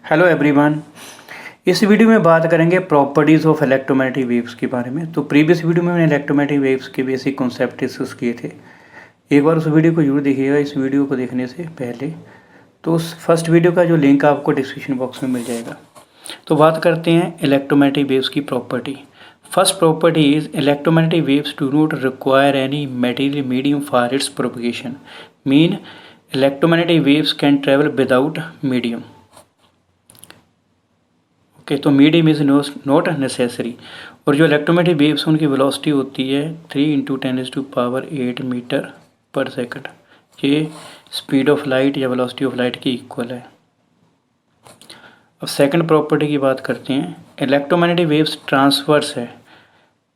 Hello everyone. इस video में बात करेंगे प्रॉपर्टीज़ ऑफ इलेक्ट्रोमैग्नेटिक वेव्स के बारे में। तो प्रीवियस वीडियो में मैंने इलेक्ट्रोमैग्नेटिक वेव्स के बेसिक कॉन्सेप्ट डिस्कस किए थे। एक बार उस वीडियो को जरूर देखिएगा इस वीडियो को देखने से पहले। तो उस फर्स्ट वीडियो का जो लिंक आपको डिस्क्रिप्शन बॉक्स में मिल जाएगा। तो बात करते हैं इलेक्ट्रोमैग्नेटिक वेव्स की property. First property is electromagnetic waves do not require any material medium for its propagation. Mean electromagnetic waves can travel without medium. Okay, तो मीडियम इज नॉट नेसेसरी। और जो इलेक्ट्रोमैग्नेटिक वेव्स उनकी velocity होती है 3 × 10⁸ metre पर second. ये speed of light या velocity of light की इक्वल है। अब सेकंड प्रॉपर्टी की बात करते हैं। इलेक्ट्रोमैग्नेटिक वेव्स ट्रांसवर्स है।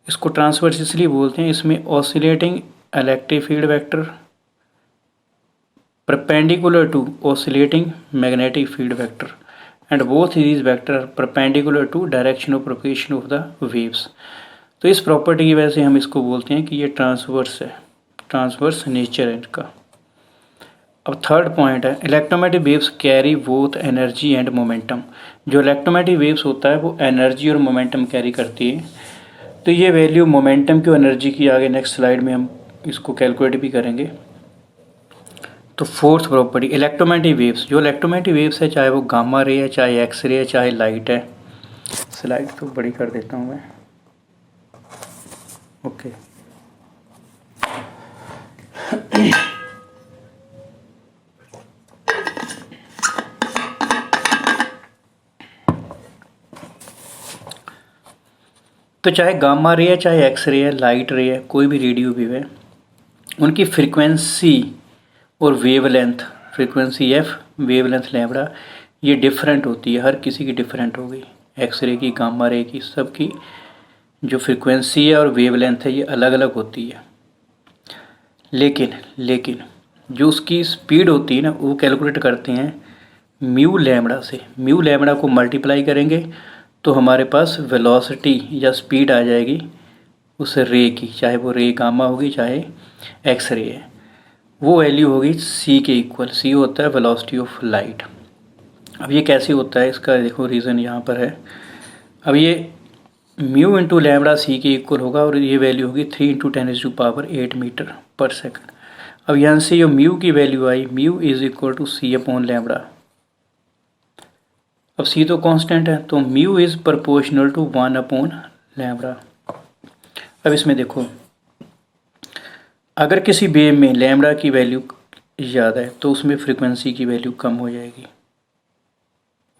इसको ट्रांसवर्स इसलिए बोलते हैं, इसमें oscillating electric field vector perpendicular to oscillating magnetic field vector and both these vector are perpendicular to direction of propagation of the waves। तो इस प्रॉपर्टी की वजह से हम इसको बोलते हैं कि ये ट्रांसवर्स है, ट्रांसवर्स नेचर है इसका। अब थर्ड पॉइंट है electromagnetic waves carry both energy and momentum. जो इलेक्ट्रोमैग्नेटिक वेव्स होता है वो एनर्जी और मोमेंटम कैरी करती है। तो ये वैल्यू मोमेंटम की और एनर्जी की आगे नेक्स्ट स्लाइड में हम इसको कैलकुलेट भी करेंगे। तो फोर्थ प्रॉपर्टी इलेक्ट्रोमैग्नेटिक वेव्स, जो इलेक्ट्रोमैग्नेटिक वेव्स है चाहे वो गामा रे है, चाहे एक्स रे है, चाहे लाइट है। स्लाइड तो बड़ी कर देता हूँ मैं। ओके, तो चाहे गामा रे है, चाहे एक्स रे है, लाइट रे है, कोई भी रेडियो वेव है, उनकी फ्रीक्वेंसी और wavelength, frequency F, wavelength lambda, ये डिफरेंट होती है। हर किसी की डिफरेंट होगी, एक्सरे की, गामा रे की, सबकी जो फ्रीक्वेंसी है और वेवलेंथ है ये अलग अलग होती है। लेकिन जो उसकी स्पीड होती है ना वो कैलकुलेट करते हैं म्यू लैम्बडा से। म्यू लैम्बडा को मल्टीप्लाई करेंगे तो हमारे पास वेलोसिटी या स्पीड आ जाएगी उस रे की, चाहे वो रे गामा होगी चाहे एक्स रे है। वो वैल्यू होगी c के इक्वल। c होता है वेलोसिटी ऑफ लाइट। अब ये कैसे होता है इसका देखो रीज़न यहाँ पर है। अब ये म्यू इंटू लैम्बडा सी के इक्वल होगा और ये वैल्यू होगी 3 × 10⁸ मीटर पर सेकंड। अब यहाँ से जो म्यू की वैल्यू आई, mu is equal to c upon lambda. अब c तो कांस्टेंट है तो mu is proportional to 1 upon lambda. अब इसमें देखो अगर किसी वेव में लैम्बडा की वैल्यू ज़्यादा है तो उसमें फ्रीक्वेंसी की वैल्यू कम हो जाएगी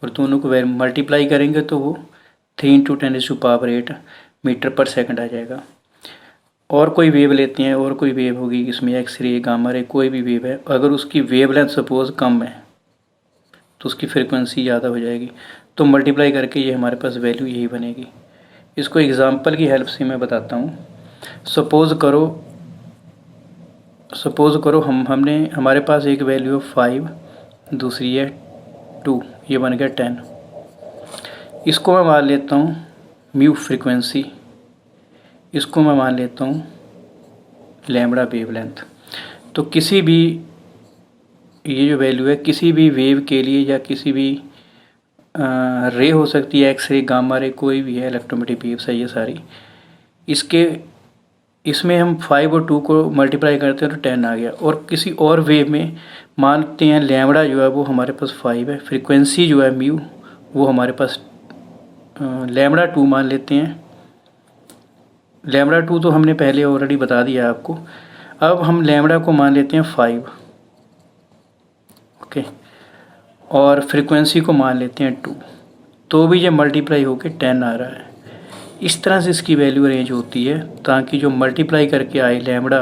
और दोनों को मल्टीप्लाई करेंगे तो वो 3 × 10⁸ मीटर पर सेकंड आ जाएगा। और कोई वेव लेते हैं, और कोई वेव होगी इसमें एक्स रे, गामा रे, कोई भी वेव है, अगर उसकी वेवलेंथ सपोज कम है तो उसकी फ्रीक्वेंसी ज़्यादा हो जाएगी। तो मल्टीप्लाई करके ये हमारे पास वैल्यू यही बनेगी। इसको एग्ज़ाम्पल की हेल्प से मैं बताता हूँ। सपोज़ करो हमारे पास एक वैल्यू है 5, दूसरी है 2, ये बन गया 10। इसको मैं मान लेता हूँ म्यू फ्रीक्वेंसी, इसको मैं मान लेता हूँ लैम्बडा वेवलेंथ। तो किसी भी ये जो वैल्यू है किसी भी वेव के लिए या किसी भी रे हो सकती है, एक्स रे, गामा रे, कोई भी है, इलेक्ट्रोमैग्नेटिक वेव्स है ये सारी। इसमें हम 5 और 2 को मल्टीप्लाई करते हैं तो 10 आ गया। और किसी और वेव में मानते हैं लैम्बडा जो है वो हमारे पास 5 है, फ्रीक्वेंसी जो है म्यू वो हमारे पास लैम्बडा 2 मान लेते हैं। लैम्बडा 2 तो हमने पहले ऑलरेडी बता दिया आपको। अब हम लैम्बडा को मान लेते हैं 5, ओके, और फ्रीक्वेंसी को मान लेते हैं 2, तो भी ये मल्टीप्लाई होकर 10 आ रहा है। इस तरह से इसकी वैल्यू अरेंज होती है ताकि जो मल्टीप्लाई करके आए लैम्बडा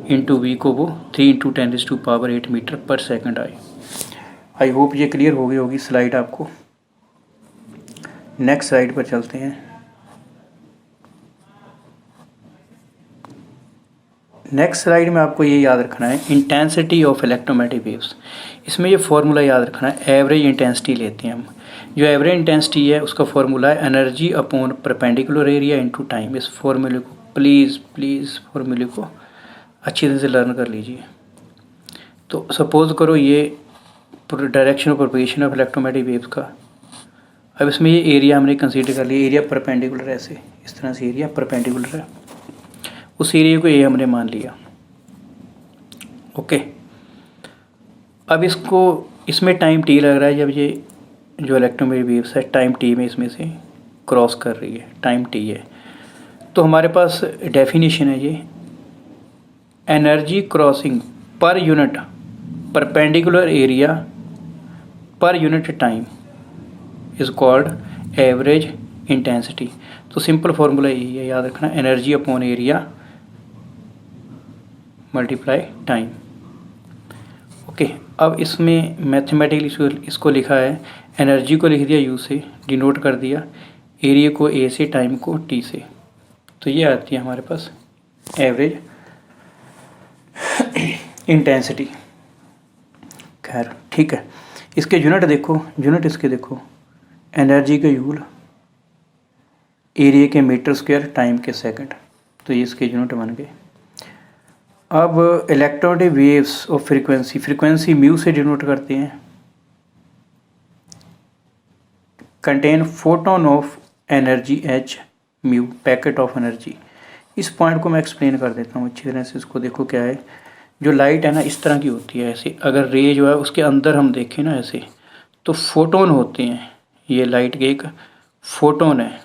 इंटू वी को वो 3 × 10⁸ मीटर पर सेकंड आए। आई होप ये क्लियर हो गई होगी स्लाइड आपको। नेक्स्ट स्लाइड पर चलते हैं। नेक्स्ट स्लाइड में आपको ये याद रखना है इंटेंसिटी ऑफ इलेक्ट्रोमैग्नेटिक वेव्स। इसमें ये फॉर्मूला याद रखना है, एवरेज इंटेंसिटी लेते हैं हम। जो एवरेज इंटेंसिटी है उसका फॉर्मूला है energy upon perpendicular area into time. इस फॉर्मूले को प्लीज़ फॉर्मूले को अच्छी तरह से लर्न कर लीजिए। तो सपोज़ करो ये direction of propagation of electromagnetic waves का अब इसमें ये एरिया हमने कंसीडर कर लिया, एरिया परपेंडिकुलर ऐसे इस तरह से एरिया परपेंडिकुलर है, उस एरिया को ए हमने मान लिया। ओके, अब इसको इसमें टाइम टी लग रहा है, जब ये जो इलेक्ट्रोमैग्नेटिक वेव्स है टाइम टी में इसमें से क्रॉस कर रही है, टाइम टी है। तो हमारे पास डेफिनेशन है ये, energy crossing per unit perpendicular area per unit time is called average intensity. तो सिंपल फॉर्मूला यही है, याद रखना, energy upon area multiply time. Okay, अब इसमें मैथमेटिकली इसको लिखा है, एनर्जी को लिख दिया यू से डिनोट कर दिया, एरिया को ए से, टाइम को टी से। तो ये आती है हमारे पास एवरेज इंटेंसिटी। खैर ठीक है, इसके यूनिट देखो, यूनिट इसके देखो, एनर्जी के यूल, एरिया के मीटर स्क्वायर, टाइम के सेकंड। तो ये इसके यूनिट बन गए। अब इलेक्ट्रोमैग्नेटिक वेव्स और फ्रीक्वेंसी, फ्रीक्वेंसी म्यू से डिनोट करते हैं, contain photon of energy H mu, packet of energy. इस पॉइंट को मैं एक्सप्लेन कर देता हूँ अच्छी तरह से। इसको देखो क्या है, जो लाइट है ना इस तरह की होती है ऐसे, अगर रे जो है उसके अंदर हम देखें ना ऐसे, तो फोटोन होते हैं, ये लाइट के एक फोटोन है।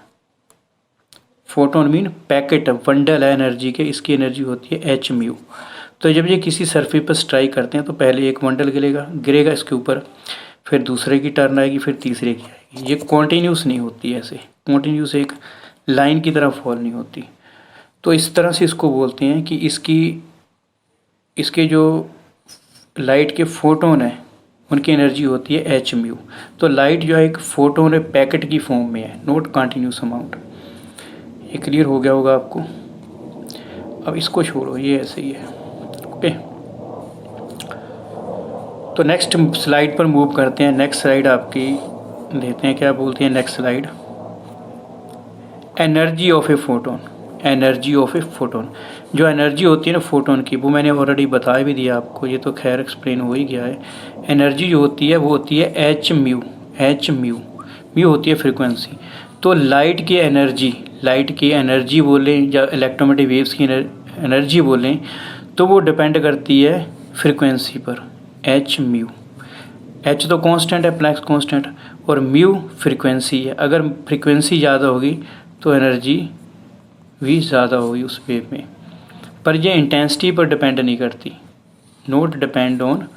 फोटोन मीन पैकेट, बंडल है एनर्जी के, इसकी एनर्जी होती है एच म्यू। तो जब ये किसी सरफेस पर स्ट्राइक करते हैं तो पहले एक बंडल गिरेगा इसके ऊपर, फिर दूसरे की टर्न आएगी, फिर तीसरे की आएगी। ये कॉन्टीन्यूस नहीं होती है, ऐसे कॉन्टीन्यूस एक लाइन की तरह फॉल नहीं होती। तो इस तरह से इसको बोलते हैं कि इसके जो लाइट के फोटोन है उनकी एनर्जी होती है एच म्यू। तो लाइट जो है एक फोटोन है, पैकेट की फॉर्म में है, नॉट कॉन्टीन्यूस अमाउंट। ये क्लियर हो गया होगा आपको। अब इसको छोड़ो, ये ऐसे ही है। ओके, तो नेक्स्ट स्लाइड पर मूव करते हैं। नेक्स्ट स्लाइड आपकी देते हैं, क्या बोलते हैं next slide, energy of a photon. Energy of a photon, जो एनर्जी होती है ना फोटोन की, वो मैंने ऑलरेडी बता भी दिया आपको, ये तो खैर एक्सप्लेन हो ही गया है। एनर्जी जो होती है वो होती है H mu, H mu, mu होती है फ्रीक्वेंसी। तो लाइट की एनर्जी बोलें या इलेक्ट्रोमैग्नेटिक वेव्स की एनर्जी बोलें तो वो डिपेंड करती है फ्रीक्वेंसी पर, एच म्यू। एच तो कांस्टेंट है, प्लैंक्स कांस्टेंट, और म्यू फ्रीक्वेंसी है। अगर फ्रीक्वेंसी ज़्यादा होगी तो एनर्जी भी ज़्यादा होगी उस वेव में, पर ये इंटेंसिटी पर डिपेंड नहीं करती, note depend on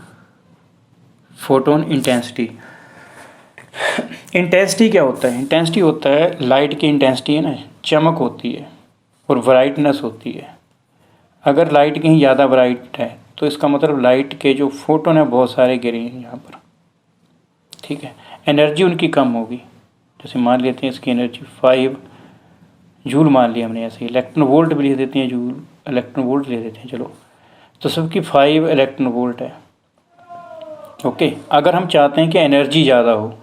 photon intensity. Intensity क्या होता है? इंटेंसिटी होता है लाइट की इंटेंसिटी है ना, चमक होती है और ब्राइटनेस होती है। अगर लाइट कहीं ज़्यादा ब्राइट है तो इसका मतलब लाइट के जो फोटोन है बहुत सारे गिरे हैं यहाँ पर, ठीक है। एनर्जी उनकी कम होगी, जैसे मान लेते हैं इसकी एनर्जी 5 जूल मान लिया हमने, ऐसे इलेक्ट्रॉन वोल्ट भी लिख देते हैं, जूल इलेक्ट्रॉन वोल्ट ले देते हैं, चलो। तो सबकी 5 इलेक्ट्रॉन वोल्ट है। ओके, अगर हम चाहते हैं कि एनर्जी ज़्यादा हो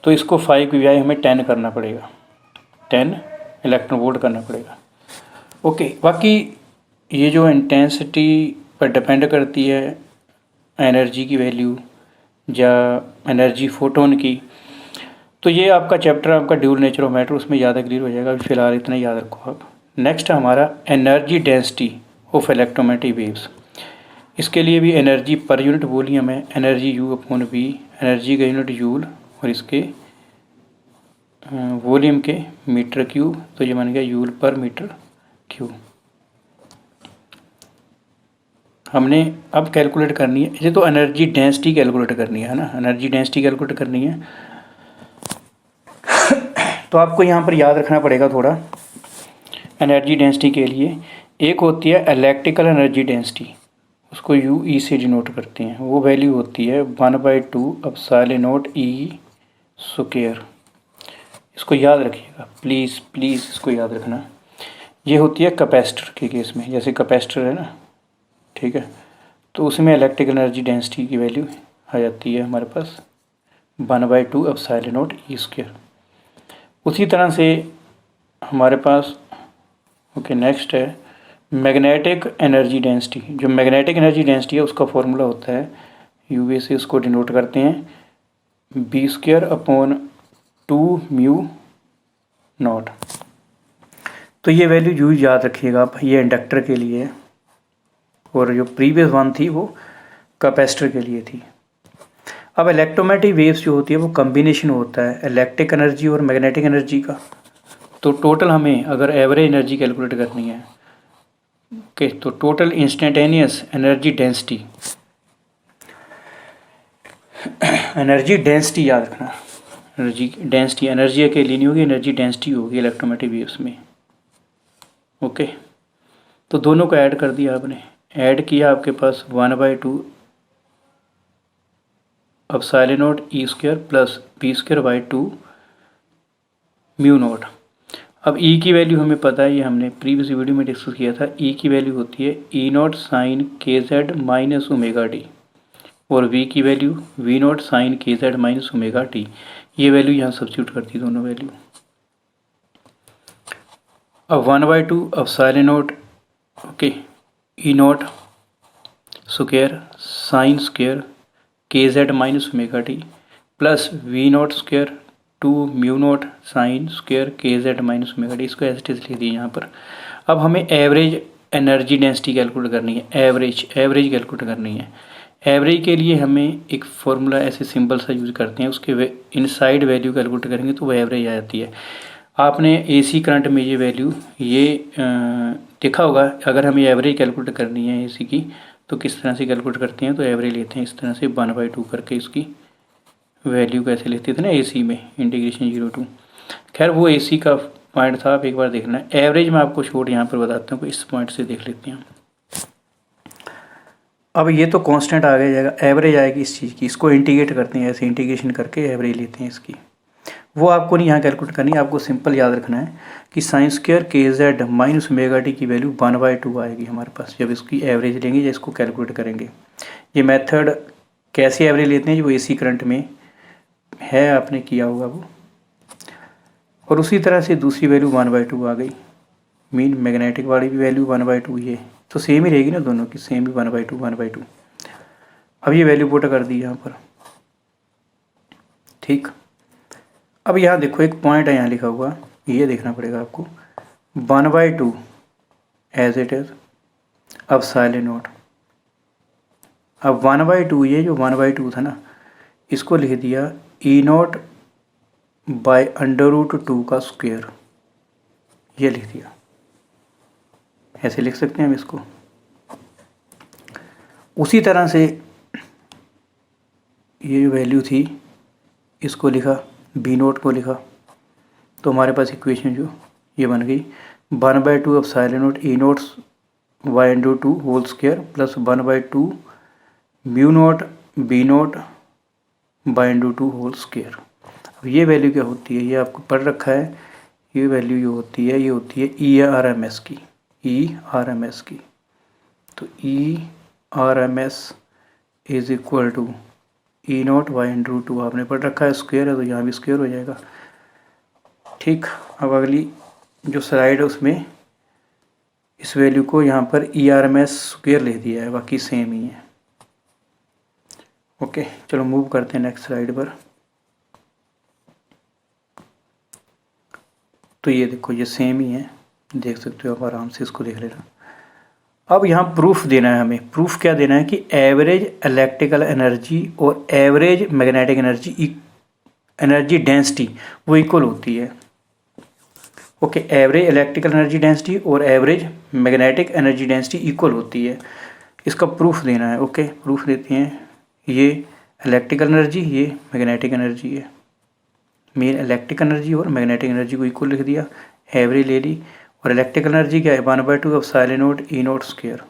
तो इसको 5 की बजाय हमें 10 करना पड़ेगा, 10 इलेक्ट्रॉन वोल्ट करना पड़ेगा। ओके, बाकी ये जो इंटेंसिटी पर डिपेंड करती है एनर्जी की वैल्यू या एनर्जी फोटोन की, तो ये आपका चैप्टर आपका ड्यूल नेचर ऑफ मैटर, उसमें ज़्यादा क्लियर हो जाएगा। फिलहाल इतना याद रखो आप। नेक्स्ट हमारा energy density of electromagnetic waves. इसके लिए भी एनर्जी पर यूनिट बोली हमें, energy U upon V, energy का यूनिट जूल और इसके वॉल्यूम के मीटर क्यूब, तो ये बन गया जूल पर मीटर क्यूब। हमने अब कैलकुलेट करनी है इसे, तो एनर्जी डेंसिटी कैलकुलेट करनी है ना, एनर्जी डेंसिटी कैलकुलेट करनी है। तो आपको यहाँ पर याद रखना पड़ेगा थोड़ा एनर्जी डेंसिटी के लिए। एक होती है इलेक्ट्रिकल एनर्जी डेंसिटी, उसको यू ई से डिनोट करते हैं। वो वैल्यू होती है 1/2 एप्सिलॉन नॉट ई स्क्वायर। इसको याद रखिएगा प्लीज़ प्लीज़, इसको याद रखना। ये होती है कैपेसिटर के केस में, जैसे कैपेसिटर है ना, ठीक है, तो उसमें इलेक्ट्रिकल एनर्जी डेंसिटी की वैल्यू आ जाती है हमारे पास 1/2 एप्सिलॉन नॉट ई स्क्वायर। उसी तरह से हमारे पास ओके नेक्स्ट है मैग्नेटिक एनर्जी डेंसिटी। जो मैग्नेटिक एनर्जी डेंसिटी है उसका फॉर्मूला होता है, यूवी से उसको डिनोट करते हैं B square upon 2 mu naught. तो ये वैल्यू यूज याद रखिएगा आप, ये इंडक्टर के लिए है और जो प्रीवियस वन थी वो कैपेसिटर के लिए थी। अब इलेक्ट्रोमैग्नेटिक वेव्स जो होती है वो कम्बिनेशन होता है इलेक्ट्रिक एनर्जी और मैग्नेटिक एनर्जी का। तो टोटल हमें अगर एवरेज एनर्जी कैलकुलेट करनी है ओके, तो total instantaneous energy density energy density याद रखना, एनर्जी डेंसिटी, एनर्जी अकेली नहीं होगी, एनर्जी डेंसिटी होगी इलेक्ट्रोमैग्नेटिक वेव्स में। ओके, तो दोनों को ऐड कर दिया आपने, ऐड किया आपके पास 1/2 epsilon naught E square plus B square by 2 mu naught. अब ई की वैल्यू हमें पता है, ये हमने प्रीवियस वीडियो में डिस्कस किया था। ई की वैल्यू होती है E naught sine k z minus omega t और वी की value V naught sine k z minus omega t. ये वैल्यू यहाँ सब्सिट्यूट करती है दोनों वैल्यू। अब 1/2 epsilon naught okay E naught square sine square k z minus omega t plus V naught square 2 mu naught sine square k z minus omega t. इसको as it is लिख दिए यहाँ पर। अब हमें एवरेज एनर्जी डेंसिटी कैलकुलेट करनी है, average calculate करनी है। एवरेज के लिए हमें एक फॉर्मूला ऐसे सिंपल सा यूज़ करते हैं, उसके इनसाइड वैल्यू कैलकुलेट करेंगे तो वो एवरेज आ जाती है। आपने एसी करंट में ये वैल्यू ये देखा होगा। अगर हमें एवरेज कैलकुलेट करनी है एसी की तो किस तरह से कैलकुलेट करते हैं, तो एवरेज लेते हैं इस तरह से 1/2 करके इसकी वैल्यू कैसे लेते थे ना एसी में, इंटीग्रेशन 0 टू। खैर वो एसी का पॉइंट था, आप एक बार देखना। एवरेज मैं आपको शॉर्ट यहाँ पर बताता हूँ, इस पॉइंट से देख लेते हैं। अब ये तो कांस्टेंट आ गया जाएगा, एवरेज आएगी इस चीज़ की, इसको इंटीग्रेट करते हैं, ऐसे इंटीग्रेशन करके एवरेज लेते हैं इसकी। वो आपको नहीं यहाँ कैलकुलेट करनी है, आपको सिंपल याद रखना है कि sign square k z minus omega T की वैल्यू 1/2 आएगी हमारे पास जब इसकी एवरेज लेंगे या इसको कैलकुलेट करेंगे। ये मेथड कैसे एवरेज लेते हैं जो एसी करंट में है, आपने किया होगा वो। और उसी तरह से दूसरी वैल्यू 1/2 आ गई, मीन मैग्नेटिक वाली भी वैल्यू 1/2 ये तो सेम ही रहेगी ना दोनों की, सेम ही 1/2। अब ये वैल्यू पुट कर दी यहाँ पर, ठीक। अब यहाँ देखो एक पॉइंट है यहाँ लिखा हुआ, ये देखना पड़ेगा आपको। 1/2 as it is epsilon naught. अब 1/2 ये जो 1/2 था ना, इसको लिख दिया ई नॉट बाई √2 का स्क्वायर, ये लिख दिया। ऐसे लिख सकते हैं हम इसको। उसी तरह से ये जो वैल्यू थी इसको लिखा, बी नोट को लिखा, तो हमारे पास इक्वेशन जो ये बन गई 1/2 epsilon naught E naught y/2 whole square plus 1/2 mu naught B naught y/2 whole square. अब ये वैल्यू क्या होती है, ये आपको पढ़ रखा है। ये वैल्यू जो होती है ये होती है ERMS की, ERMS की। तो ERMS is equal to E naught y/2 आपने पढ़ रखा है, स्क्वायर है तो यहाँ भी स्क्वायर हो जाएगा, ठीक। अब अगली जो स्लाइड है उसमें इस वैल्यू को यहाँ पर ERMS स्क्वायर लिख दिया है, बाकी सेम ही है। ओके, चलो मूव करते हैं नेक्स्ट स्लाइड पर। तो ये देखो ये सेम ही है, देख सकते हो आप आराम से, इसको देख लेना। अब यहाँ प्रूफ देना है हमें। प्रूफ क्या देना है कि एवरेज इलेक्ट्रिकल एनर्जी और एवरेज मैग्नेटिक एनर्जी डेंसिटी वो इक्वल होती है। Okay, average electrical energy density और average magnetic energy density equal होती है, इसका प्रूफ देना है। ओके, प्रूफ देते हैं। ये इलेक्ट्रिकल एनर्जी, ये मैग्नेटिक एनर्जी है। मेन इलेक्ट्रिक एनर्जी और मैग्नेटिक एनर्जी को इक्वल लिख दिया, एवरेज ले ली। और इलेक्ट्रिकल एनर्जी क्या है 1/2 epsilon naught E naught square.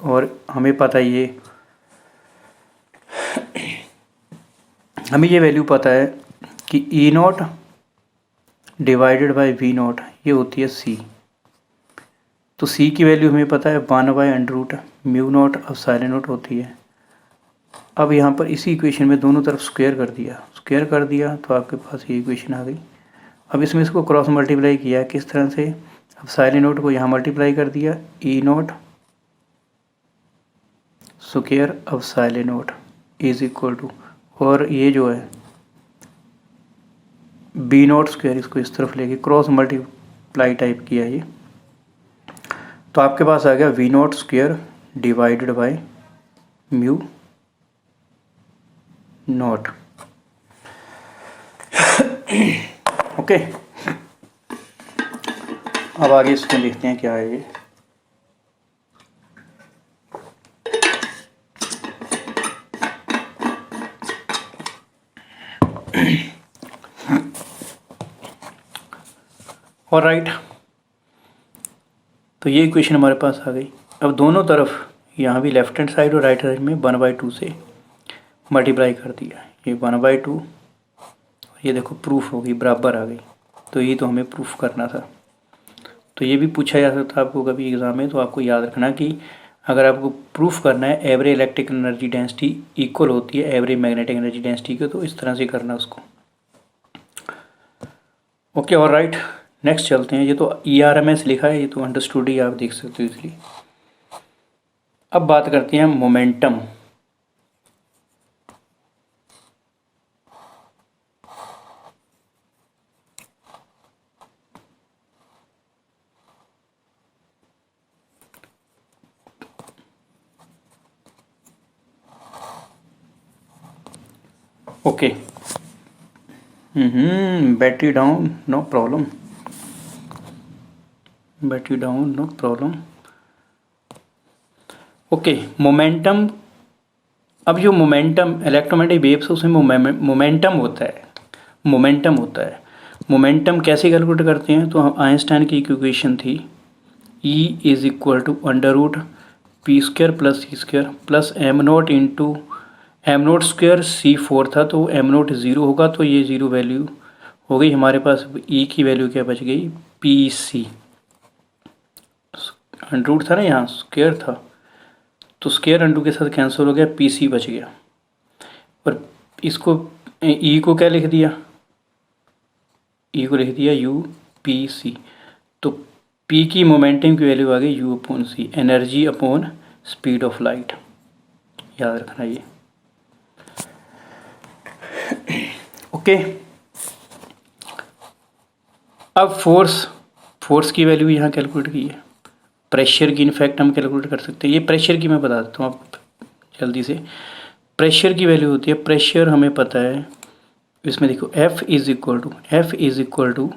और हमें पता है हमें ये वैल्यू पता है कि E naught divided by V naught ये होती है सी। तो सी की वैल्यू हमें पता है 1/√μ नॉट एप्सिलॉन नॉट होती है। अब यहाँ पर इसी इक्वेशन में दोनों तरफ स्क्वायर कर दिया तो आपके पास ये इक्वेशन आ गई। अब इसमें इसको क्रॉस मल्टीप्लाई किया, किस तरह से, एप्सिलॉन नॉट को यहाँ मल्टीप्लाई कर दिया, E naught square epsilon naught is equal to, और ये जो है बी नॉट स्क्वायर, इसको इस तरफ लेके क्रॉस मल्टीप्लाई टाइप किया ये, तो आपके पास आ गया V naught square divided by mu naught. Okay, अब आगे इसमें देखते हैं क्या है ये। ऑलराइट, तो ये इक्वेशन हमारे पास आ गई। अब दोनों तरफ यहाँ भी लेफ्ट हैंड साइड और राइट हैंड में 1/2 से मल्टीप्लाई कर दिया, ये 1/2 और ये देखो प्रूफ हो गई, बराबर आ गई। तो ये तो हमें प्रूफ करना था। तो ये भी पूछा जा सकता है आपको कभी एग्ज़ाम में, तो आपको याद रखना कि अगर आपको प्रूफ करना है average electric energy density equal होती है एवरेज मैग्नेटिक एनर्जी डेंसिटी को, तो इस तरह से करना उसको। ओके, ऑलराइट, नेक्स्ट चलते हैं। ये तो ERMS लिखा है, ये तो अंडरस्टूड ही आप देख सकते हो इसलिए। अब बात करते हैं momentum. Okay, battery down no problem, battery down no problem. Okay, momentum. अब जो मोमेंटम इलेक्ट्रोमैग्नेटिक वेव्स उसमें मोमेंटम होता है, मोमेंटम होता है। मोमेंटम कैसे कैलकुलेट करते हैं, तो हम आइंस्टाइन की इक्वेशन थी E = √p² + c² plus m0 into m0² c4 था, तो m0 0 होगा, तो ये 0 वैल्यू हो गई हमारे पास। E की वैल्यू क्या बच गई, pc। अंडर था ना, यहाँ स्क्वायर था, तो स्क्वायर अंडू के साथ कैंसिल हो गया, pc बच गया। और इसको E को क्या लिख दिया, E को लिख दिया UPC। तो P की मोमेंटम की वैल्यू आ गई U/c, energy upon speed of light, याद रखना ये। ओके, अब फोर्स की वैल्यू यहाँ कैलकुलेट की है, प्रेशर की इनफैक्ट हम कैलकुलेट कर सकते हैं। ये प्रेशर की मैं बता देता हूँ आप जल्दी से। प्रेशर की वैल्यू होती है, प्रेशर हमें पता है, इसमें देखो F is equal to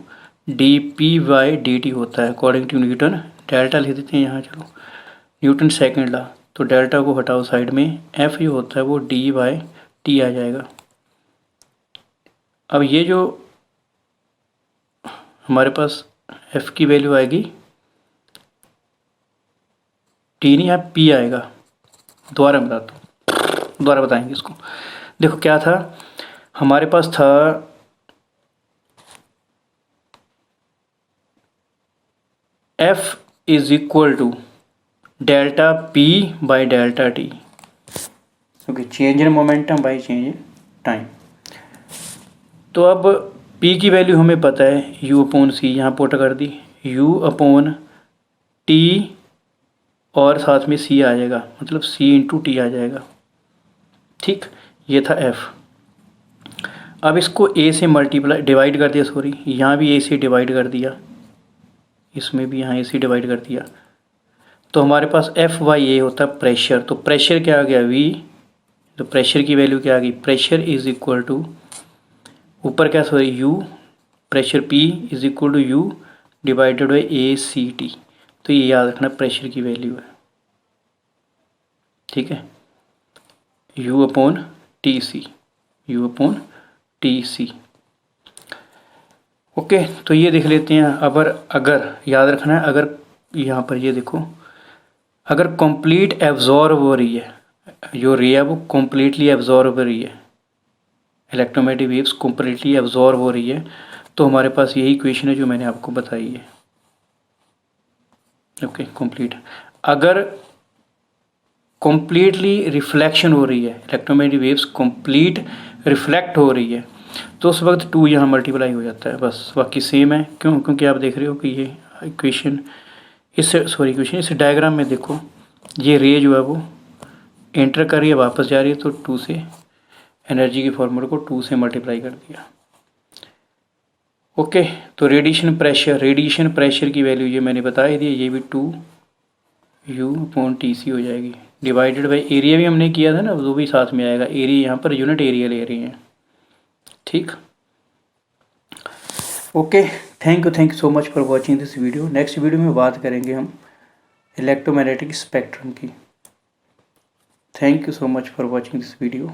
dP/dt होता है अकॉर्डिंग टू न्यूटन। डेल्टा लिख देते हैं यहाँ, चलो न्यूटन सेकंड लॉ, तो डेल्टा को हटाओ साइड में, F जो होता है वो d/t आ जाएगा। अब ये जो हमारे पास F की वैल्यू आएगी, T नहीं, यहाँ P आएगा। दोबारा बताता हूँ, दोबारा बताएंगे इसको। देखो क्या था हमारे पास, था F is equal to delta P/डेल्टा T। Okay, change in momentum by change in time. तो अब P की वैल्यू हमें पता है U/c, यहाँ पुट कर दी, U/T और साथ में C आ जाएगा, मतलब C/T आ जाएगा। ठीक, ये था F। अब इसको A से मल्टीप्लाई डिवाइड कर दिया, सॉरी यहाँ भी A से डिवाइड कर दिया, इसमें भी यहाँ A से डिवाइड कर दिया, तो हमारे पास F/A होता है प्रेशर। तो प्रेशर क्या आ गया V, तो प्रेशर की वैल्यू क्या आ गई, प्रेशर इज इक्वल टू ऊपर क्या, sorry U, pressure P is equal to U divided by ACT। तो ये याद रखना प्रेशर की वैल्यू है, ठीक है, U/TC, U/TC। ओके, तो ये देख लेते हैं। अगर याद रखना है, अगर यहाँ पर ये देखो, अगर कंप्लीट एब्जॉर्ब हो रही है, जो रे है वो कम्प्लीटली एब्जॉर्ब हो रही है, इलेक्ट्रोमैग्नेटिक वेव्स कम्प्लीटली एब्जॉर्ब हो रही है, तो हमारे पास यही इक्वेशन है जो मैंने आपको बताई है। Okay, complete. अगर कम्प्लीटली रिफ्लेक्शन हो रही है, इलेक्ट्रोमैग्नेटिक वेव्स कंप्लीट रिफ्लेक्ट हो रही है, तो उस वक्त 2 यहाँ मल्टीप्लाई हो जाता है बस, बाकी सेम है। क्यों, क्योंकि आप देख रहे हो कि ये इक्वेशन इस डायग्राम में देखो, ये रे जो है वो एंटर कर रही है, वापस जा रही है, तो 2 से एनर्जी की फॉर्मूला को 2 से मल्टीप्लाई कर दिया। ओके, तो रेडिएशन प्रेशर की वैल्यू ये मैंने बता ही दी, ये भी 2U/TC हो जाएगी, डिवाइडेड बाई एरिया भी हमने किया था ना, वो भी साथ में आएगा। एरिया यहाँ पर यूनिट एरिया ले रही हैं, ठीक। Okay, thank you so much for watching this video. Next video में बात करेंगे हम इलेक्ट्रोमैग्नेटिक स्पेक्ट्रम की। Thank you so much for watching this video.